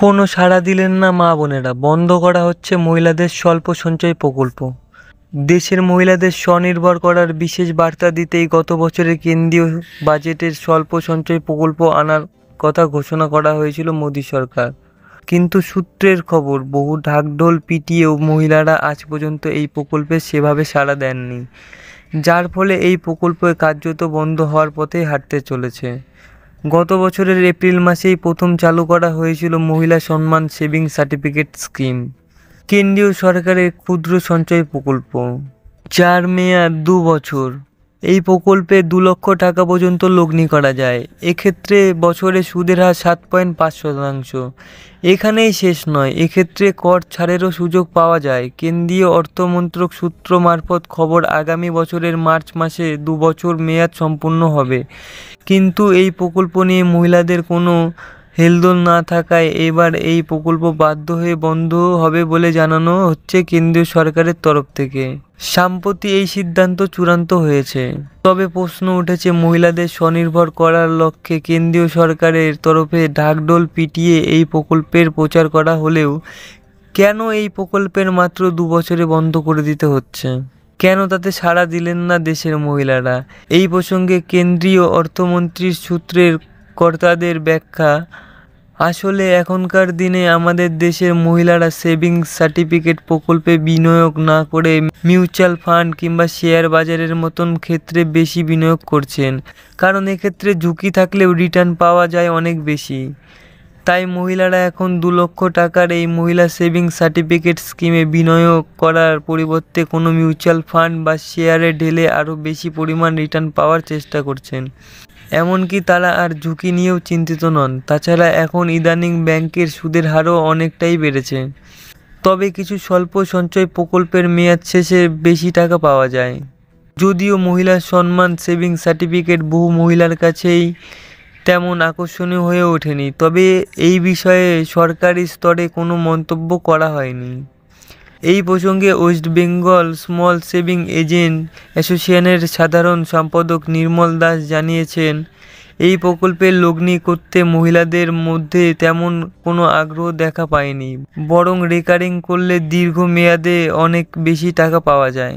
কোনো সাড়া দিলেন না মা বোনেরা, বন্ধ করা হচ্ছে মহিলাদের স্বল্প সঞ্চয় প্রকল্প। দেশের মহিলাদের স্বনির্ভর করার বিশেষ বার্তা দিতেই গত বছরের কেন্দ্রীয় বাজেটের স্বল্প সঞ্চয় প্রকল্প আনার কথা ঘোষণা করা হয়েছিল মোদী সরকার। কিন্তু সূত্রের খবর, বহু ঢাকঢোল পিটিয়েও মহিলারা আজ পর্যন্ত এই প্রকল্পে সেভাবে সাড়া দেননি, যার ফলে এই প্রকল্প কার্যত বন্ধ হওয়ার পথেই হাঁটতে চলেছে। গত বছরের এপ্রিল মাসেই প্রথম চালু করা হয়েছিল মহিলা সম্মান সেভিংস সার্টিফিকেট স্কিম, কেন্দ্রীয় সরকারের ক্ষুদ্র সঞ্চয় প্রকল্প, যার মেয়াদ 2 বছর। এই প্রকল্পে 2 লক্ষ টাকা পর্যন্ত লগ্নি করা যায়। এক্ষেত্রে বছরে সুদের হার 7.5%। এখানেই শেষ নয়, এক্ষেত্রে কর ছাড়েরও সুযোগ পাওয়া যায়। কেন্দ্রীয় অর্থমন্ত্রক সূত্র মারফত খবর, আগামী বছরের মার্চ মাসে 2 বছর মেয়াদ সম্পূর্ণ হবে। কিন্তু এই প্রকল্প নিয়ে মহিলাদের কোনো হেলদোল না থাকায় এবার এই প্রকল্প বাধ্য হয়ে বন্ধ হবে বলে জানানো হচ্ছে কেন্দ্রীয় সরকারের তরফ থেকে। সম্প্রতি এই সিদ্ধান্ত চূড়ান্ত হয়েছে। তবে প্রশ্ন উঠেছে, মহিলাদের স্বনির্ভর করার লক্ষ্যে কেন্দ্রীয় সরকারের তরফে ঢাকঢোল পিটিয়ে এই প্রকল্পের প্রচার করা হলেও কেন এই প্রকল্পের মাত্র 2 বছরে বন্ধ করে দিতে হচ্ছে? কেন তাতে সাড়া দিলেন না দেশের মহিলারা? এই প্রসঙ্গে কেন্দ্রীয় অর্থমন্ত্রীর সূত্রের কর্তাদের ব্যাখ্যা, আসলে এখনকার দিনে আমাদের দেশের মহিলারা সেভিংস সার্টিফিকেট প্রকল্পে বিনিয়োগ না করে মিউচুয়াল ফান্ড কিংবা শেয়ার বাজারের মতন ক্ষেত্রে বেশি বিনিয়োগ করছেন, কারণ এক্ষেত্রে ঝুঁকি থাকলেও রিটার্ন পাওয়া যায় অনেক বেশি। তাই মহিলারা এখন 2 লক্ষ টাকার এই মহিলা সেভিংস সার্টিফিকেট স্কিমে বিনিয়োগ করার পরিবর্তে কোনো মিউচুয়াল ফান্ড বা শেয়ারে ঢেলে আরও বেশি পরিমাণ রিটার্ন পাওয়ার চেষ্টা করছেন। এমনকি তারা আর ঝুঁকি নিয়েও চিন্তিত নন। তাছাড়া এখন ইদানিং ব্যাংকের সুদের হারও অনেকটাই বেড়েছে। তবে কিছু স্বল্প সঞ্চয় প্রকল্পের মেয়াদ শেষে বেশি টাকা পাওয়া যায়। যদিও মহিলা সম্মান সেভিংস সার্টিফিকেট বহু মহিলার কাছেই তেমন আকর্ষণীয় হয়ে ওঠেনি, তবে এই বিষয়ে সরকারি স্তরে কোনো মন্তব্য করা হয়নি। এই প্রসঙ্গে West Bengal small saving agent অ্যাসোসিয়েশনের সাধারণ সম্পাদক নির্মল দাস জানিয়েছেন, এই প্রকল্পে লগ্নি করতে মহিলাদের মধ্যে তেমন কোনো আগ্রহ দেখা পায়নি, বরং রেকারিং করলে দীর্ঘ মেয়াদে অনেক বেশি টাকা পাওয়া যায়।